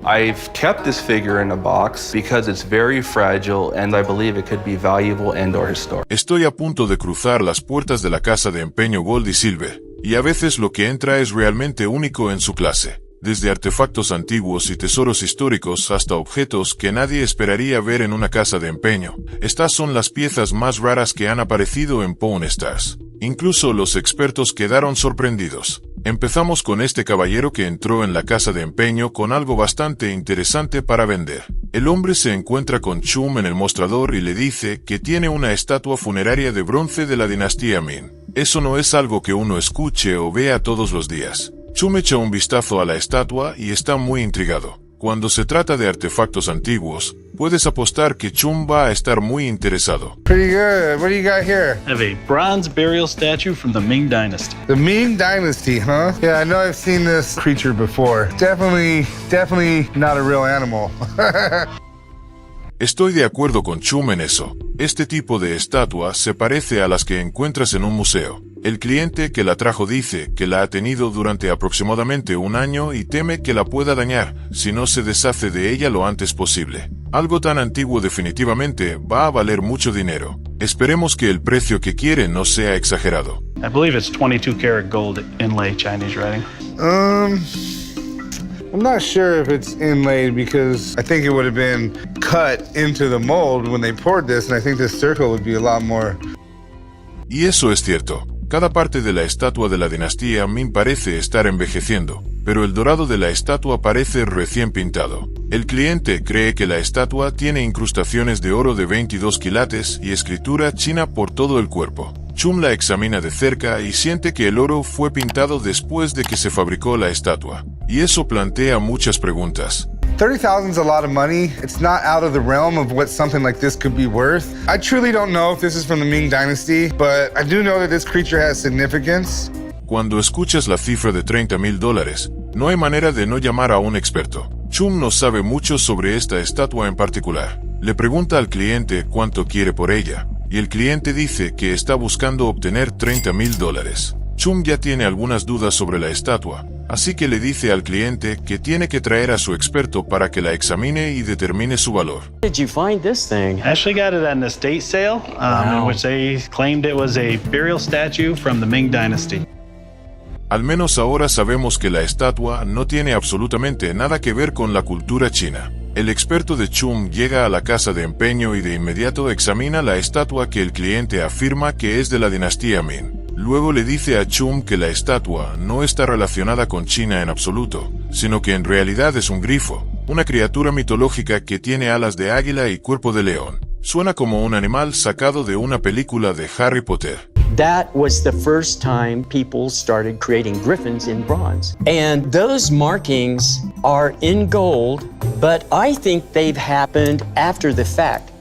I've kept this figure in a box because it's very fragile and I believe it could be valuable and/or historic. Estoy a punto de cruzar las puertas de la casa de empeño Gold y Silver, y a veces lo que entra es realmente único en su clase. Desde artefactos antiguos y tesoros históricos hasta objetos que nadie esperaría ver en una casa de empeño. Estas son las piezas más raras que han aparecido en Pawn Stars. Incluso los expertos quedaron sorprendidos. Empezamos con este caballero que entró en la casa de empeño con algo bastante interesante para vender. El hombre se encuentra con Chum en el mostrador y le dice que tiene una estatua funeraria de bronce de la dinastía Ming. Eso no es algo que uno escuche o vea todos los días. Chum echa un vistazo a la estatua y está muy intrigado. Cuando se trata de artefactos antiguos, puedes apostar que Chum va a estar muy interesado. Pretty good. What do you got here? I have a bronze burial statue from the Ming Dynasty. The Ming Dynasty, huh? Yeah, I know I've seen this creature before. Definitely not a real animal. Estoy de acuerdo con Chum en eso. Este tipo de estatua se parece a las que encuentras en un museo. El cliente que la trajo dice que la ha tenido durante aproximadamente un año y teme que la pueda dañar si no se deshace de ella lo antes posible. Algo tan antiguo definitivamente va a valer mucho dinero. Esperemos que el precio que quiere no sea exagerado. I believe it's 22 karat gold inlay Chinese writing. I'm not sure if it's inlaid because I think it would have been cut into the mold when they poured this, and I think this circle would be a lot more. Y eso es cierto. Cada parte de la estatua de la dinastía Ming parece estar envejeciendo, pero el dorado de la estatua parece recién pintado. El cliente cree que la estatua tiene incrustaciones de oro de 22 quilates y escritura china por todo el cuerpo. Chum la examina de cerca y siente que el oro fue pintado después de que se fabricó la estatua. Y eso plantea muchas preguntas. $30,000 is a lot of money. It's not out of the realm of what something like this could be worth. I truly don't know if this is from the Ming Dynasty, but I do know that this creature has significance. Cuando escuchas la cifra de $30,000, no hay manera de no llamar a un experto. Chum no sabe mucho sobre esta estatua en particular. Le pregunta al cliente cuánto quiere por ella, y el cliente dice que está buscando obtener $30,000. Chum ya tiene algunas dudas sobre la estatua, así que le dice al cliente que tiene que traer a su experto para que la examine y determine su valor. Where did you find this thing? I actually got it at an estate sale, in which they claimed it was a burial statue from the Ming Dynasty. Al menos ahora sabemos que la estatua no tiene absolutamente nada que ver con la cultura china. El experto de Chum llega a la casa de empeño y de inmediato examina la estatua que el cliente afirma que es de la dinastía Ming. Luego le dice a Chum que la estatua no está relacionada con China en absoluto, sino que en realidad es un grifo, una criatura mitológica que tiene alas de águila y cuerpo de león. Suena como un animal sacado de una película de Harry Potter. That was the first time people started creating griffins in bronze. And those markings are in gold, but I think they've happened after the fact.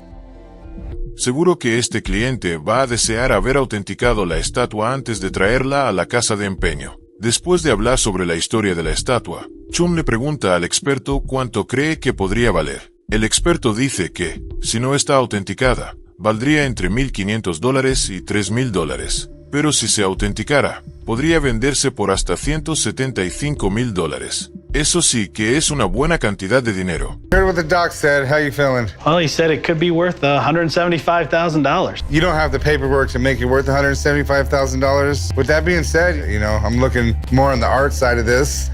Seguro que este cliente va a desear haber autenticado la estatua antes de traerla a la casa de empeño. Después de hablar sobre la historia de la estatua, Chum le pregunta al experto cuánto cree que podría valer. El experto dice que, si no está autenticada, valdría entre $1,500 y $3,000, pero si se autenticara, podría venderse por hasta $175,000. Eso sí que es una buena cantidad de dinero. Heard what the doc said. How you feeling? Well, he said it could be worth $175,000. You don't have the paperwork to make it worth $175,000. With that being said, I'm looking more on the art side of this.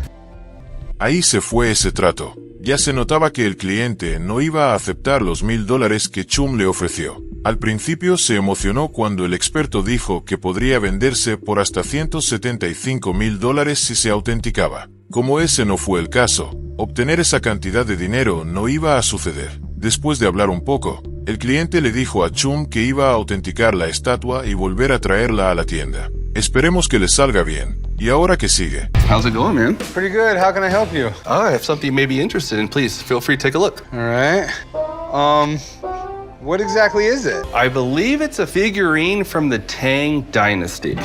Ahí se fue ese trato. Ya se notaba que el cliente no iba a aceptar los $1,000 que Chum le ofreció. Al principio se emocionó cuando el experto dijo que podría venderse por hasta $175,000 si se autenticaba. Como ese no fue el caso, obtener esa cantidad de dinero no iba a suceder. Después de hablar un poco, el cliente le dijo a Chum que iba a autenticar la estatua y volver a traerla a la tienda. Esperemos que le salga bien. ¿Y ahora qué sigue? How's it going, man? Pretty good. How can I help you? I have something you may be interested in. Please feel free to take a look. All right. What exactly is it? I believe it's a figurine from the Tang Dynasty.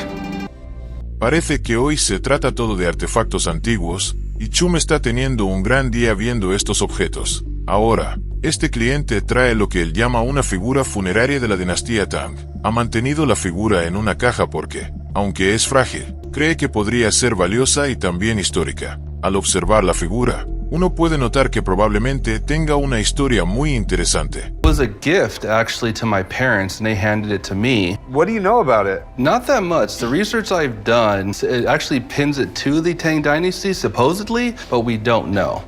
Parece que hoy se trata todo de artefactos antiguos, y Chum está teniendo un gran día viendo estos objetos. Ahora, este cliente trae lo que él llama una figura funeraria de la dinastía Tang. Ha mantenido la figura en una caja porque, aunque es frágil, cree que podría ser valiosa y también histórica. Al observar la figura, uno puede notar que probablemente tenga una historia muy interesante. It was a gift actually to my parents and they handed it to me. What do you know about it? Not that much. The research I've done, it actually pins it to the Tang Dynasty supposedly, but we don't know.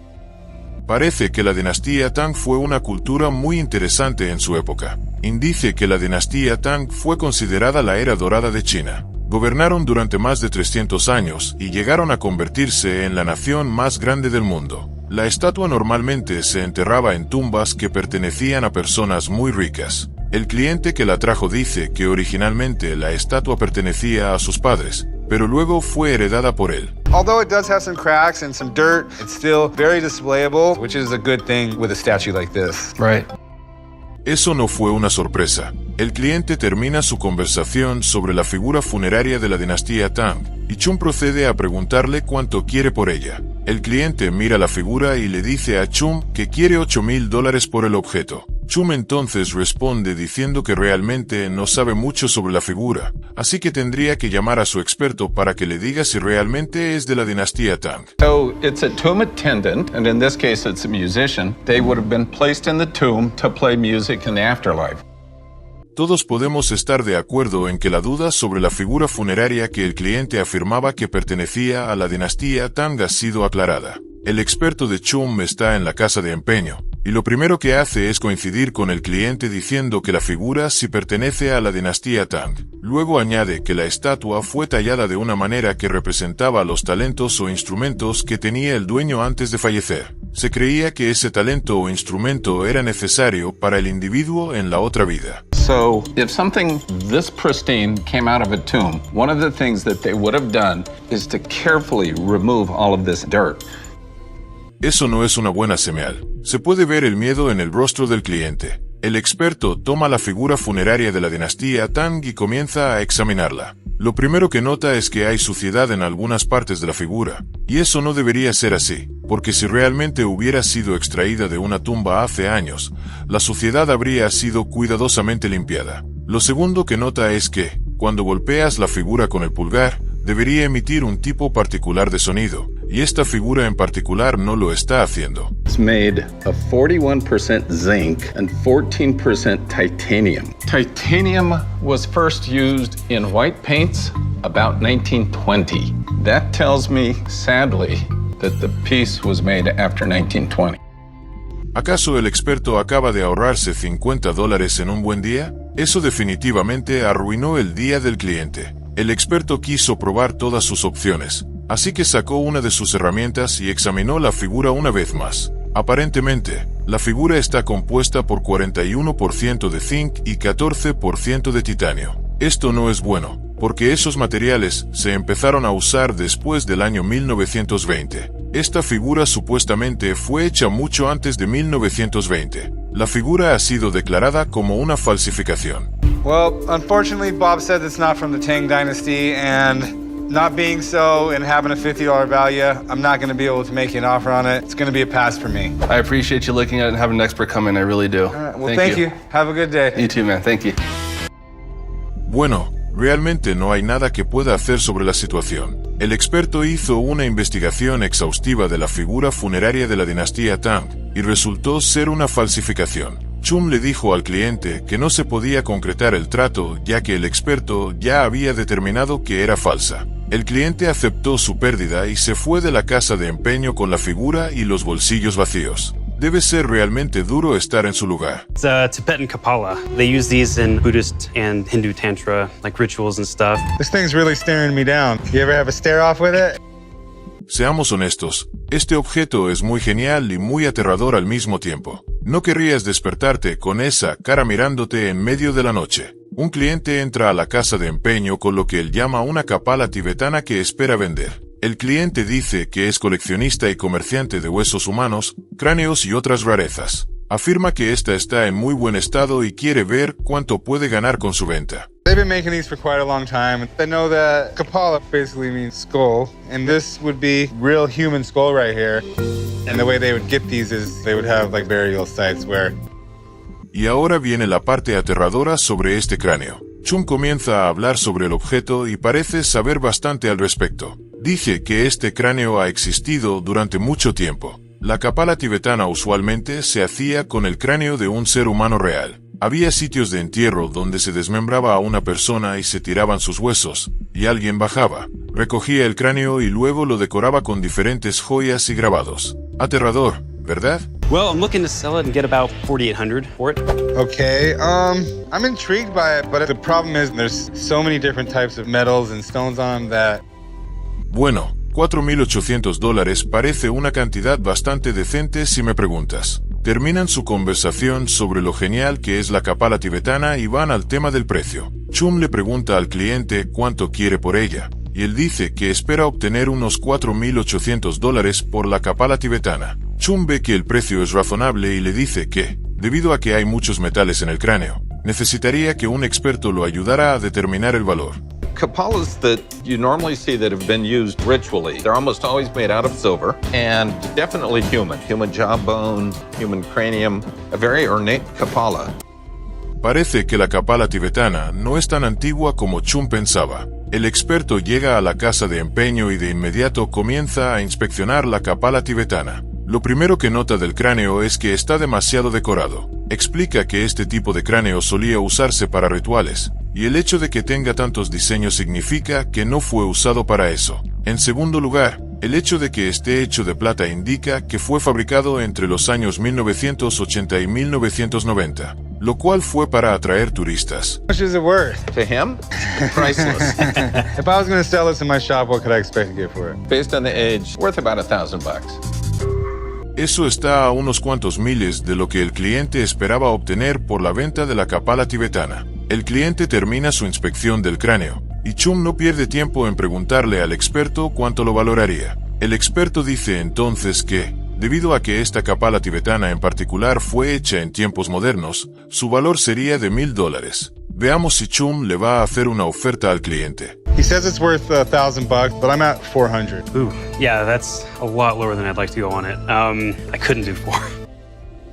Parece que la dinastía Tang fue una cultura muy interesante en su época. Indice que la dinastía Tang fue considerada la era dorada de China. Gobernaron durante más de 300 años y llegaron a convertirse en la nación más grande del mundo. La estatua normalmente se enterraba en tumbas que pertenecían a personas muy ricas. El cliente que la trajo dice que originalmente la estatua pertenecía a sus padres, pero luego fue heredada por él. Although it does have some cracks and some dirt, it's still very displayable, which is a good thing with a statue like this. Right. Eso no fue una sorpresa. El cliente termina su conversación sobre la figura funeraria de la dinastía Tang, y Chum procede a preguntarle cuánto quiere por ella. El cliente mira la figura y le dice a Chum que quiere $8,000 por el objeto. Chum entonces responde diciendo que realmente no sabe mucho sobre la figura, así que tendría que llamar a su experto para que le diga si realmente es de la dinastía Tang. So it's a tomb attendant, and in this case it's a musician. They would have been placed in the tomb to play music in the afterlife. Todos podemos estar de acuerdo en que la duda sobre la figura funeraria que el cliente afirmaba que pertenecía a la dinastía Tang ha sido aclarada. El experto de Chum está en la casa de empeño, y lo primero que hace es coincidir con el cliente diciendo que la figura sí pertenece a la dinastía Tang. Luego añade que la estatua fue tallada de una manera que representaba los talentos o instrumentos que tenía el dueño antes de fallecer. Se creía que ese talento o instrumento era necesario para el individuo en la otra vida. So if something this pristine came out of a tomb, one of the things that they would have done is to carefully remove all of this dirt. Eso no es una buena señal. Se puede ver el miedo en el rostro del cliente. El experto toma la figura funeraria de la dinastía Tang y comienza a examinarla. Lo primero que nota es que hay suciedad en algunas partes de la figura, y eso no debería ser así, porque si realmente hubiera sido extraída de una tumba hace años, la suciedad habría sido cuidadosamente limpiada. Lo segundo que nota es que, cuando golpeas la figura con el pulgar, debería emitir un tipo particular de sonido, y esta figura en particular no lo está haciendo. It's made of 41% zinc and 14% titanium. Titanium was first used in white paints about 1920. That tells me, sadly, that the piece was made after 1920. ¿Acaso el experto acaba de ahorrarse $50 en un buen día? Eso definitivamente arruinó el día del cliente. El experto quiso probar todas sus opciones, así que sacó una de sus herramientas y examinó la figura una vez más. Aparentemente, la figura está compuesta por 41% de zinc y 14% de titanio. Esto no es bueno, porque esos materiales se empezaron a usar después del año 1920. Esta figura supuestamente fue hecha mucho antes de 1920. La figura ha sido declarada como una falsificación. Well, unfortunately, Bob said it's not from the Tang Dynasty, and not being so and having a $50 value, I'm not going to be able to make you an offer on it. It's going to be a pass for me. I appreciate you looking at it and having an expert come in. I really do. All right, well, thank you. Have a good day. You too, man. Thank you. Bueno, realmente no hay nada que pueda hacer sobre la situación. El experto hizo una investigación exhaustiva de la figura funeraria de la dinastía Tang, y resultó ser una falsificación. Chum le dijo al cliente que no se podía concretar el trato ya que el experto ya había determinado que era falsa. El cliente aceptó su pérdida y se fue de la casa de empeño con la figura y los bolsillos vacíos. Debe ser realmente duro estar en su lugar. It's Tibetan Kapala. They use these in Buddhist and Hindu Tantra, like rituals and stuff. This thing's really staring me down. You ever have a stare off with it? Seamos honestos, este objeto es muy genial y muy aterrador al mismo tiempo. No querrías despertarte con esa cara mirándote en medio de la noche. Un cliente entra a la casa de empeño con lo que él llama una kapala tibetana que espera vender. El cliente dice que es coleccionista y comerciante de huesos humanos, cráneos y otras rarezas. Afirma que esta está en muy buen estado y quiere ver cuánto puede ganar con su venta. They've been making these for quite a long time. They know that Kapala basically means skull, and this would be real human skull right here. And the way they would get these is they would have like burial sites where... Y ahora viene la parte aterradora sobre este cráneo. Chum comienza a hablar sobre el objeto y parece saber bastante al respecto. Dice que este cráneo ha existido durante mucho tiempo. La Kapala tibetana usualmente se hacía con el cráneo de un ser humano real. Había sitios de entierro donde se desmembraba a una persona y se tiraban sus huesos, y alguien bajaba, recogía el cráneo y luego lo decoraba con diferentes joyas y grabados. Aterrador, ¿verdad? Well, I'm looking to sell it and get about $4,800 for it. Okay, I'm intrigued by it, but the problem is there's so many different types of metals and stones on them that... Bueno, $4,800 parece una cantidad bastante decente si me preguntas. Terminan su conversación sobre lo genial que es la Kapala tibetana y van al tema del precio. Chum le pregunta al cliente cuánto quiere por ella, y él dice que espera obtener unos $4,800 por la Kapala tibetana. Chum ve que el precio es razonable y le dice que, debido a que hay muchos metales en el cráneo, necesitaría que un experto lo ayudara a determinar el valor. Kapalas that you normally see that have been used ritually, they're almost always made out of silver and definitely human jawbone, human cranium, a very ornate Kapala. Parece que la Kapala tibetana no es tan antigua como Chum pensaba. El experto llega a la casa de empeño y de inmediato comienza a inspeccionar la Kapala tibetana. Lo primero que nota del cráneo es que está demasiado decorado. Explica que este tipo de cráneo solía usarse para rituales, y el hecho de que tenga tantos diseños significa que no fue usado para eso. En segundo lugar, el hecho de que esté hecho de plata indica que fue fabricado entre los años 1980 y 1990, lo cual fue para atraer turistas. How much is it worth? To him, priceless. If I was going to sell this in my shop, what could I expect to get for it? Based on the age, worth about $1,000. Eso está a unos cuantos miles de lo que el cliente esperaba obtener por la venta de la Kapala tibetana. El cliente termina su inspección del cráneo, y Chum no pierde tiempo en preguntarle al experto cuánto lo valoraría. El experto dice entonces que, debido a que esta Kapala tibetana en particular fue hecha en tiempos modernos, su valor sería de $1,000. Veamos si Chum le va a hacer una oferta al cliente. He says it's worth $1,000, but I'm at $400. Ooh, yeah, that's a lot lower than I'd like to go on it. I couldn't do $4.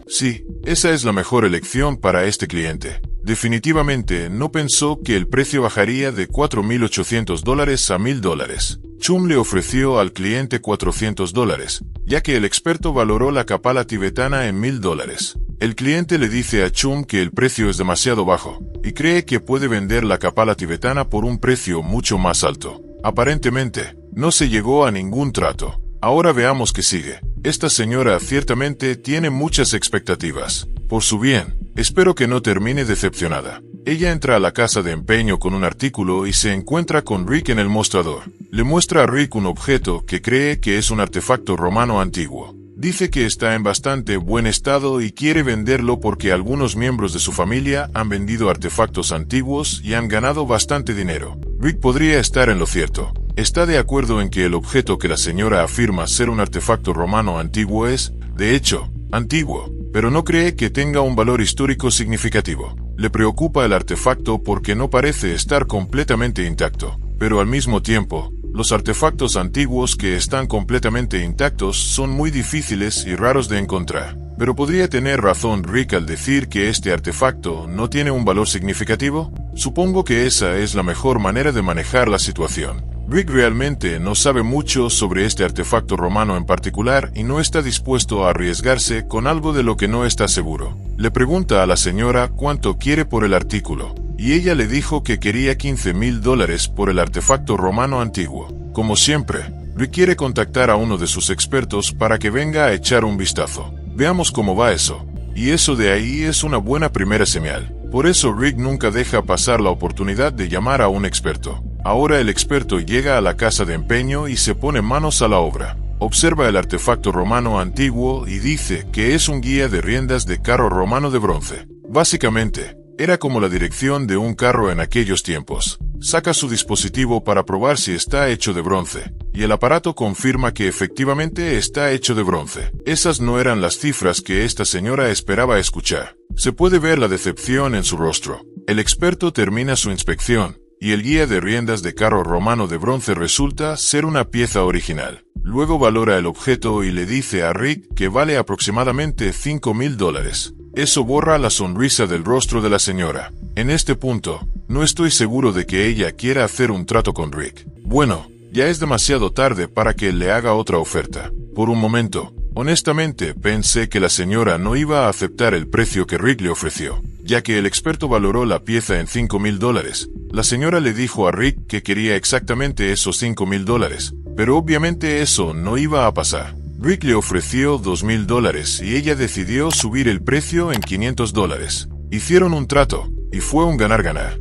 Sí, esa es la mejor elección para este cliente. Definitivamente no pensó que el precio bajaría de $4,800 a $1,000. Chum le ofreció al cliente $400, ya que el experto valoró la Kapala tibetana en $1,000. El cliente le dice a Chum que el precio es demasiado bajo, y cree que puede vender la Kapala tibetana por un precio mucho más alto. Aparentemente, no se llegó a ningún trato. Ahora veamos qué sigue. Esta señora ciertamente tiene muchas expectativas. Por su bien, espero que no termine decepcionada. Ella entra a la casa de empeño con un artículo y se encuentra con Rick en el mostrador. Le muestra a Rick un objeto que cree que es un artefacto romano antiguo. Dice que está en bastante buen estado y quiere venderlo porque algunos miembros de su familia han vendido artefactos antiguos y han ganado bastante dinero. Rick podría estar en lo cierto. Está de acuerdo en que el objeto que la señora afirma ser un artefacto romano antiguo es, de hecho, antiguo, pero no cree que tenga un valor histórico significativo. Le preocupa el artefacto porque no parece estar completamente intacto, pero al mismo tiempo, los artefactos antiguos que están completamente intactos son muy difíciles y raros de encontrar. Pero ¿podría tener razón Rick al decir que este artefacto no tiene un valor significativo? Supongo que esa es la mejor manera de manejar la situación. Rick realmente no sabe mucho sobre este artefacto romano en particular y no está dispuesto a arriesgarse con algo de lo que no está seguro. Le pregunta a la señora cuánto quiere por el artículo, y ella le dijo que quería $15,000 por el artefacto romano antiguo. Como siempre, Rick quiere contactar a uno de sus expertos para que venga a echar un vistazo. Veamos cómo va eso. Y eso de ahí es una buena primera señal. Por eso Rick nunca deja pasar la oportunidad de llamar a un experto. Ahora el experto llega a la casa de empeño y se pone manos a la obra. Observa el artefacto romano antiguo y dice que es un guía de riendas de carro romano de bronce. Básicamente, era como la dirección de un carro en aquellos tiempos. Saca su dispositivo para probar si está hecho de bronce, y el aparato confirma que efectivamente está hecho de bronce. Esas no eran las cifras que esta señora esperaba escuchar. Se puede ver la decepción en su rostro. El experto termina su inspección, y el guía de riendas de carro romano de bronce resulta ser una pieza original. Luego valora el objeto y le dice a Rick que vale aproximadamente $5,000. Eso borra la sonrisa del rostro de la señora. En este punto, no estoy seguro de que ella quiera hacer un trato con Rick. Bueno, ya es demasiado tarde para que él le haga otra oferta. Por un momento, Honestamente, pensé que la señora no iba a aceptar el precio que Rick le ofreció, ya que el experto valoró la pieza en $5,000. La señora le dijo a Rick que quería exactamente esos $5,000, pero obviamente eso no iba a pasar. Rick le ofreció $2,000 y ella decidió subir el precio en $500. Hicieron un trato, y fue un ganar-ganar.